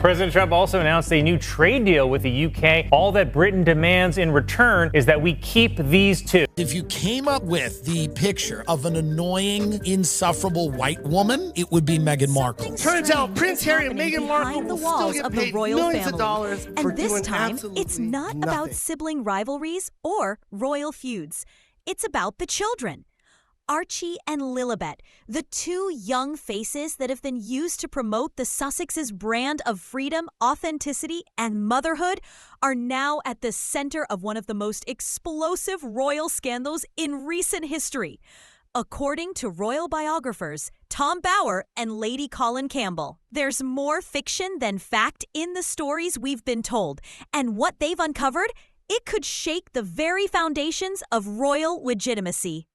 President Trump also announced a new trade deal with the UK. All that Britain demands in return is that we keep these two. If you came up with the picture of an annoying, insufferable white woman, it would be Meghan Markle. Turns out Prince Harry and Meghan Markle the will walls still of get the paid royal millions family. of dollars for And this doing time, absolutely it's not nothing. about sibling rivalries or royal feuds. It's about the children. Archie and Lilibet, the two young faces that have been used to promote the Sussexes' brand of freedom, authenticity, and motherhood, are now at the center of one of the most explosive royal scandals in recent history. According to royal biographers, Tom Bower and Lady Colin Campbell, there's more fiction than fact in the stories we've been told, and what they've uncovered, it could shake the very foundations of royal legitimacy.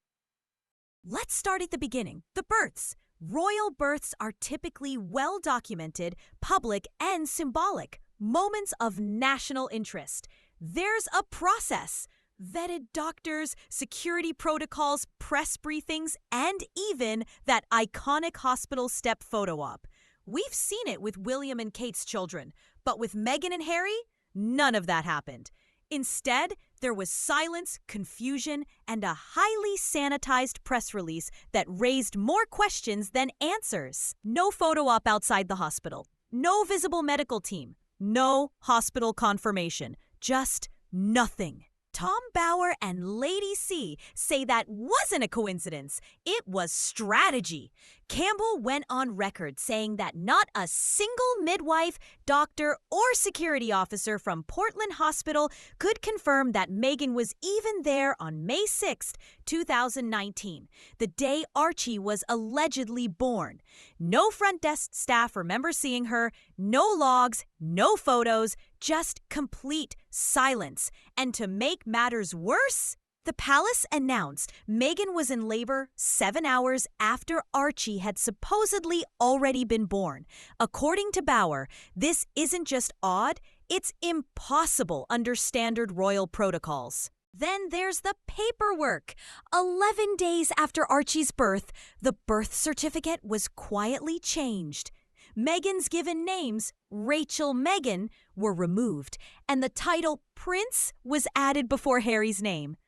Let's start at the beginning, the births. Royal births are typically well-documented, public, and symbolic, moments of national interest. There's a process. Vetted doctors, security protocols, press briefings, and even that iconic hospital step photo op. We've seen it with William and Kate's children, but with Meghan and Harry, none of that happened. Instead, there was silence, confusion, and a highly sanitized press release that raised more questions than answers. No photo op outside the hospital. No visible medical team. No hospital confirmation. Just nothing. Tom Bower and Lady C say that wasn't a coincidence. It was strategy. Campbell went on record saying that not a single midwife, doctor, or security officer from Portland Hospital could confirm that Meghan was even there on May 6, 2019, the day Archie was allegedly born. No front desk staff remember seeing her, no logs, no photos, just complete silence. And to make matters worse, the palace announced Meghan was in labor 7 hours after Archie had supposedly already been born. According to Bower, this isn't just odd, it's impossible under standard royal protocols. Then there's the paperwork. 11 days after Archie's birth, the birth certificate was quietly changed. Meghan's given names, Rachel Meghan, were removed, and the title Prince was added before Harry's name.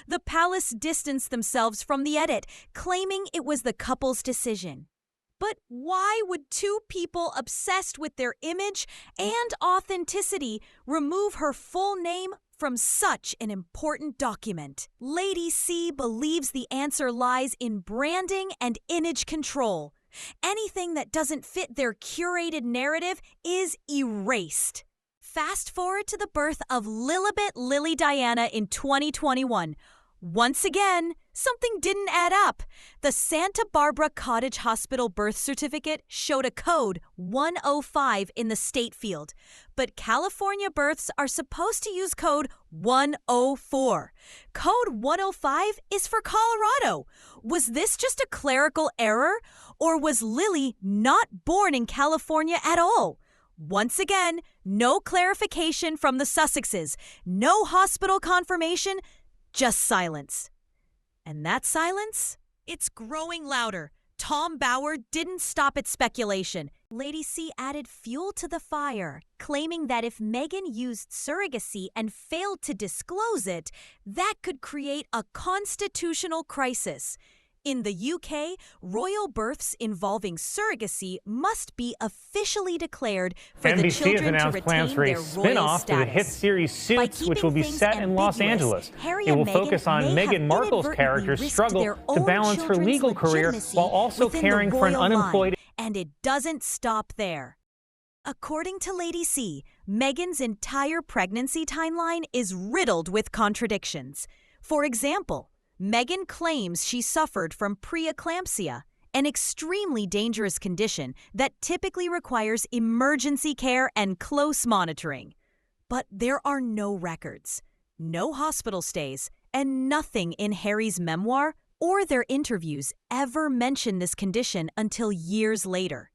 The palace distanced themselves from the edit, claiming it was the couple's decision. But why would two people obsessed with their image and authenticity remove her full name from such an important document? Lady C believes the answer lies in branding and image control. Anything that doesn't fit their curated narrative is erased. Fast forward to the birth of Lilibet Lily Diana in 2021. Once again, something didn't add up. The Santa Barbara Cottage Hospital birth certificate showed a code 105 in the state field, but California births are supposed to use code 104. Code 105 is for Colorado. Was this just a clerical error, or was Lily not born in California at all? Once again, no clarification from the Sussexes, no hospital confirmation, just silence. And that silence? It's growing louder. Tom Bower didn't stop at speculation. Lady C added fuel to the fire, claiming that if Meghan used surrogacy and failed to disclose it, that could create a constitutional crisis. In the UK, royal births involving surrogacy must be officially declared for the NBC has children to announced plans retain for a their royal spin-off to the hit status. series Suits, which will be set in Los Angeles. It will focus on Meghan Markle's character's struggle to balance her legal career while also caring for an unemployed... And it doesn't stop there. According to Lady C, Meghan's entire pregnancy timeline is riddled with contradictions. For example, Meghan claims she suffered from preeclampsia, an extremely dangerous condition that typically requires emergency care and close monitoring. But there are no records, no hospital stays, and nothing in Harry's memoir or their interviews ever mention this condition until years later.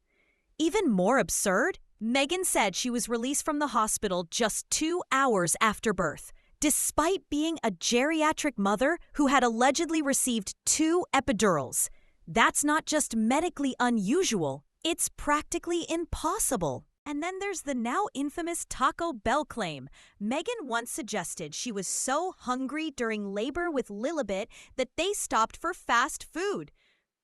Even more absurd, Meghan said she was released from the hospital just 2 hours after birth, despite being a geriatric mother who had allegedly received 2 epidurals. That's not just medically unusual, it's practically impossible. And then there's the now infamous Taco Bell claim. Meghan once suggested she was so hungry during labor with Lilibet that they stopped for fast food.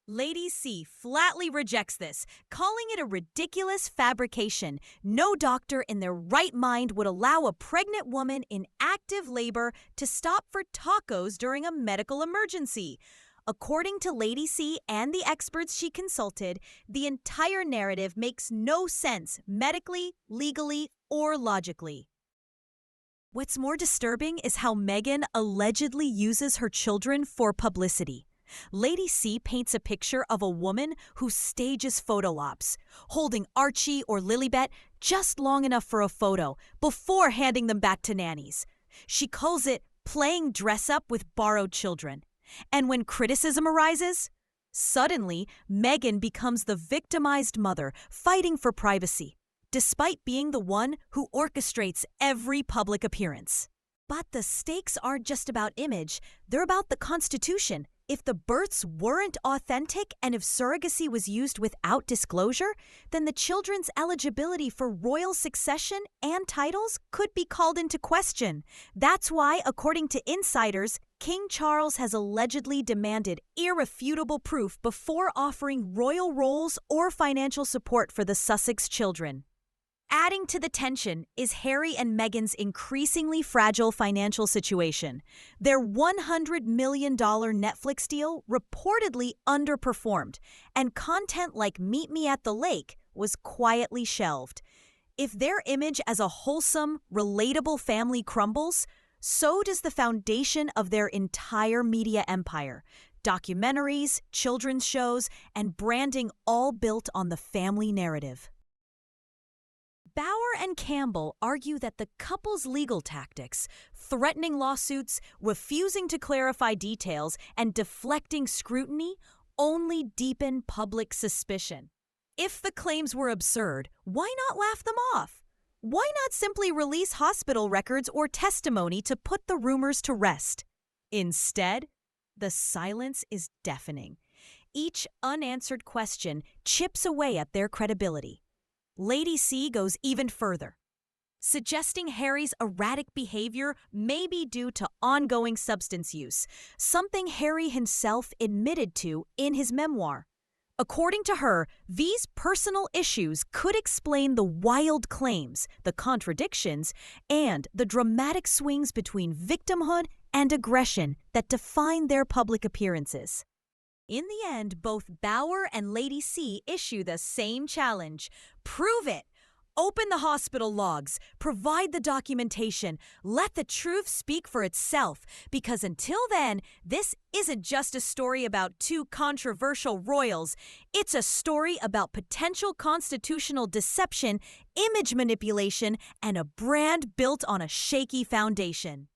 Lady C flatly rejects this, calling it a ridiculous fabrication. No doctor in their right mind would allow a pregnant woman in active labor to stop for tacos during a medical emergency. According to Lady C and the experts she consulted, the entire narrative makes no sense medically, legally, or logically. What's more disturbing is how Meghan allegedly uses her children for publicity. Lady C paints a picture of a woman who stages photo ops, holding Archie or Lilibet just long enough for a photo before handing them back to nannies. She calls it playing dress-up with borrowed children. And when criticism arises, suddenly Meghan becomes the victimized mother fighting for privacy, despite being the one who orchestrates every public appearance. But the stakes aren't just about image, they're about the Constitution. If the births weren't authentic and if surrogacy was used without disclosure, then the children's eligibility for royal succession and titles could be called into question. That's why, according to insiders, King Charles has allegedly demanded irrefutable proof before offering royal roles or financial support for the Sussex children. Adding to the tension is Harry and Meghan's increasingly fragile financial situation. Their $100 million Netflix deal reportedly underperformed, and content like Meet Me at the Lake was quietly shelved. If their image as a wholesome, relatable family crumbles, so does the foundation of their entire media empire. Documentaries, children's shows, and branding all built on the family narrative. Bauer and Campbell argue that the couple's legal tactics, threatening lawsuits, refusing to clarify details, and deflecting scrutiny, only deepen public suspicion. If the claims were absurd, why not laugh them off? Why not simply release hospital records or testimony to put the rumors to rest? Instead, the silence is deafening. Each unanswered question chips away at their credibility. Lady C goes even further, suggesting Harry's erratic behavior may be due to ongoing substance use, something Harry himself admitted to in his memoir. According to her, these personal issues could explain the wild claims, the contradictions, and the dramatic swings between victimhood and aggression that define their public appearances. In the end, both Bauer and Lady C issue the same challenge. Prove it! Open the hospital logs, provide the documentation, let the truth speak for itself, because until then, this isn't just a story about two controversial royals. It's a story about potential constitutional deception, image manipulation, and a brand built on a shaky foundation.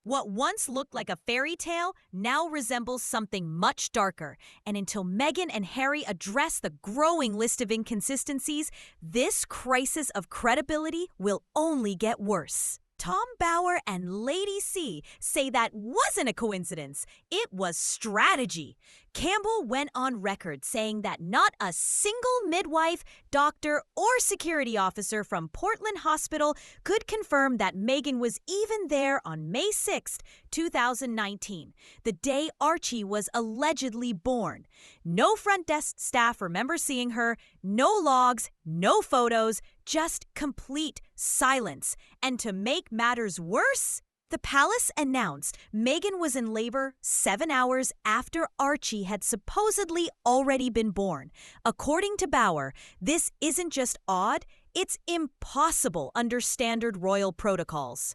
What once looked like a fairy tale now resembles something much darker. And until Meghan and Harry address the growing list of inconsistencies, this crisis of credibility will only get worse. Tom Bauer and Lady C say that wasn't a coincidence. It was strategy. Campbell went on record saying that not a single midwife, doctor, or security officer from Portland Hospital could confirm that Meghan was even there on May 6, 2019, the day Archie was allegedly born. No front desk staff remember seeing her, no logs, no photos, just complete silence. And to make matters worse, the palace announced Meghan was in labor 7 hours after Archie had supposedly already been born. According to Bauer, this isn't just odd, it's impossible under standard royal protocols.